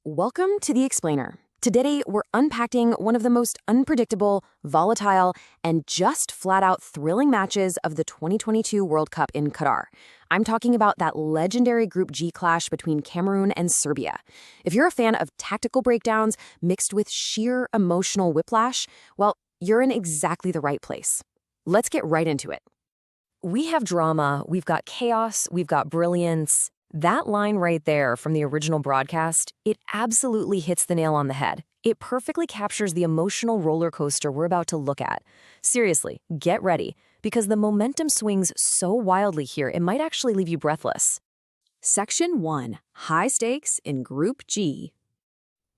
Welcome to The Explainer. Today, we're unpacking one of the most unpredictable, volatile, and just flat-out thrilling matches of the 2022 World Cup in Qatar. I'm talking about that legendary Group G clash between Cameroon and Serbia. If you're a fan of tactical breakdowns mixed with sheer emotional whiplash, well, you're in exactly the right place. Let's get right into it. We have drama, we've got chaos, we've got brilliance. That line right there from the original broadcast, it absolutely hits the nail on the head. It perfectly captures the emotional roller coaster we're about to look at. Seriously, get ready, because the momentum swings so wildly here it might actually leave you breathless. Section 1. High stakes in Group G.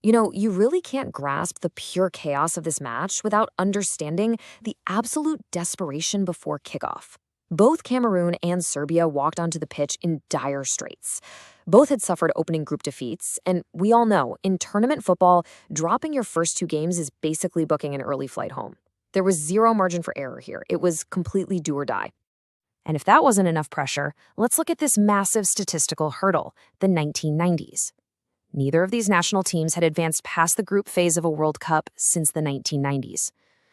You really can't grasp the pure chaos of this match without understanding the absolute desperation before kickoff. Both Cameroon and Serbia walked onto the pitch in dire straits. Both had suffered opening group defeats, and we all know, in tournament football, dropping your first two games is basically booking an early flight home. There was zero margin for error here. It was completely do or die. And if that wasn't enough pressure, let's look at this massive statistical hurdle, the 1990s. Neither of these national teams had advanced past the group phase of a World Cup since the 1990s.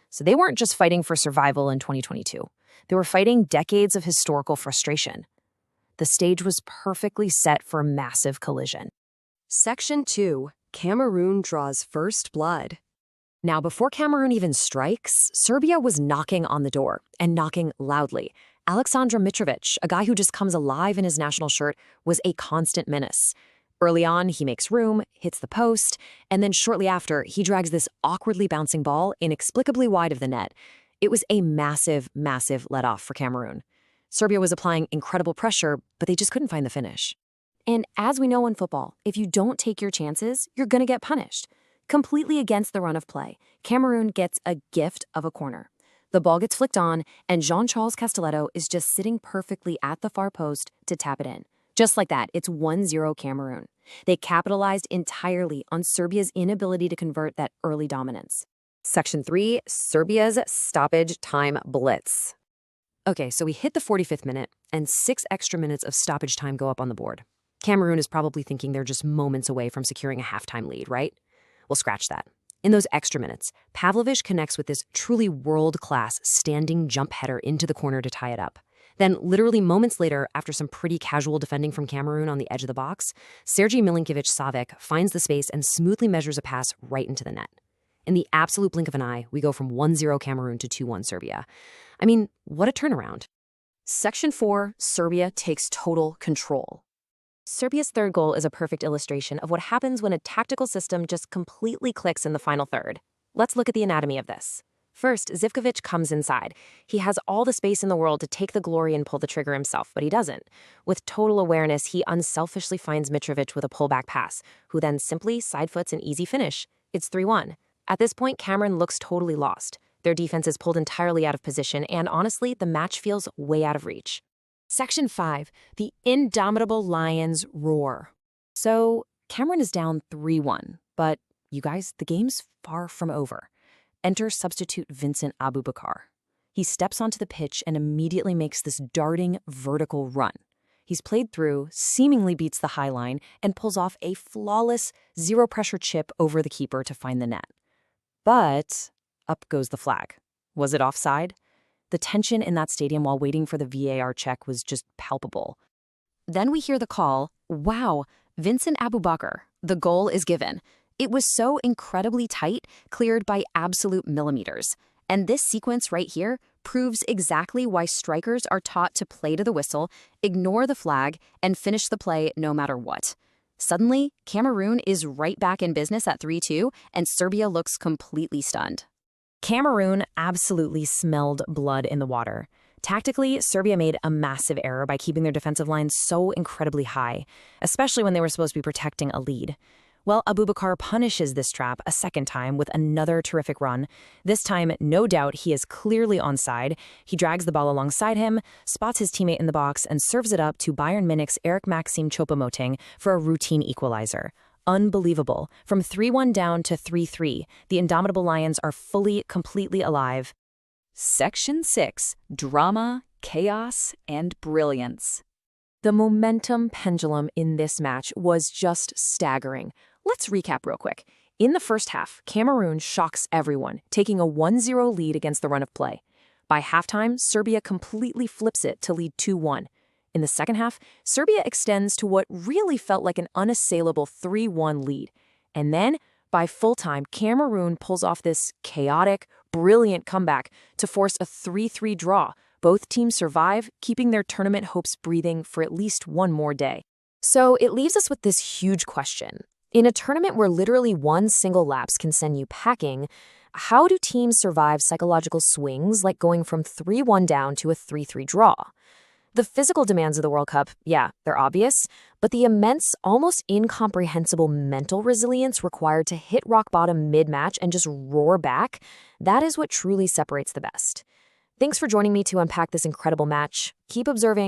So they weren't just fighting for survival in 2022. They were fighting decades of historical frustration. The stage was perfectly set for a massive collision. Section 2. Cameroon draws first blood. Now, before Cameroon even strikes, Serbia was knocking on the door, and knocking loudly. Aleksandar Mitrovic, a guy who just comes alive in his national shirt, was a constant menace. Early on, he makes room, hits the post, and then shortly after, he drags this awkwardly bouncing ball inexplicably wide of the net. It was a massive, massive let-off for Cameroon. Serbia was applying incredible pressure, but they just couldn't find the finish. And as we know in football, if you don't take your chances, you're going to get punished. Completely against the run of play, Cameroon gets a gift of a corner. The ball gets flicked on, and Jean-Charles Castelletto is just sitting perfectly at the far post to tap it in. Just like that, it's 1-0 Cameroon. They capitalized entirely on Serbia's inability to convert that early dominance. Section 3, Serbia's stoppage time blitz. Okay, so we hit the 45th minute, and 6 extra minutes of stoppage time go up on the board. Cameroon is probably thinking they're just moments away from securing a halftime lead, right? Well, scratch that. In those extra minutes, Pavlovic connects with this truly world-class standing jump header into the corner to tie it up. Then, literally moments later, after some pretty casual defending from Cameroon on the edge of the box, Sergej Milinkovic-Savic finds the space and smoothly measures a pass right into the net. In the absolute blink of an eye, we go from 1-0 Cameroon to 2-1 Serbia. I mean, what a turnaround. Section 4, Serbia takes total control. Serbia's third goal is a perfect illustration of what happens when a tactical system just completely clicks in the final third. Let's look at the anatomy of this. First, Zivkovic comes inside. He has all the space in the world to take the glory and pull the trigger himself, but he doesn't. With total awareness, he unselfishly finds Mitrovic with a pullback pass, who then simply side-foots an easy finish. It's 3-1. At this point, Cameroon looks totally lost. Their defense is pulled entirely out of position, and honestly, the match feels way out of reach. Section 5. The Indomitable Lions roar. So, Cameroon is down 3-1, but you guys, the game's far from over. Enter substitute Vincent Aboubakar. He steps onto the pitch and immediately makes this darting, vertical run. He's played through, seemingly beats the high line, and pulls off a flawless, zero-pressure chip over the keeper to find the net. But up goes the flag. Was it offside? The tension in that stadium while waiting for the VAR check was just palpable. Then we hear the call, wow, Vincent Aboubakar. The goal is given. It was so incredibly tight, cleared by absolute millimeters. And this sequence right here proves exactly why strikers are taught to play to the whistle, ignore the flag, and finish the play no matter what. Suddenly, Cameroon is right back in business at 3-2, and Serbia looks completely stunned. Cameroon absolutely smelled blood in the water. Tactically, Serbia made a massive error by keeping their defensive line so incredibly high, especially when they were supposed to be protecting a lead. Well, Aboubakar punishes this trap a second time with another terrific run. This time, no doubt, he is clearly onside. He drags the ball alongside him, spots his teammate in the box, and serves it up to Bayern Munich's Eric Maxim Choupo-Moting for a routine equalizer. Unbelievable. From 3-1 down to 3-3, the Indomitable Lions are fully, completely alive. Section 6. Drama, Chaos, and Brilliance. The momentum pendulum in this match was just staggering. Let's recap real quick. In the first half, Cameroon shocks everyone, taking a 1-0 lead against the run of play. By halftime, Serbia completely flips it to lead 2-1. In the second half, Serbia extends to what really felt like an unassailable 3-1 lead. And then, by full-time, Cameroon pulls off this chaotic, brilliant comeback to force a 3-3 draw. Both teams survive, keeping their tournament hopes breathing for at least one more day. So it leaves us with this huge question. In a tournament where literally one single lapse can send you packing, how do teams survive psychological swings like going from 3-1 down to a 3-3 draw? The physical demands of the World Cup, yeah, they're obvious, but the immense, almost incomprehensible mental resilience required to hit rock bottom mid-match and just roar back, that is what truly separates the best. Thanks for joining me to unpack this incredible match. Keep observing.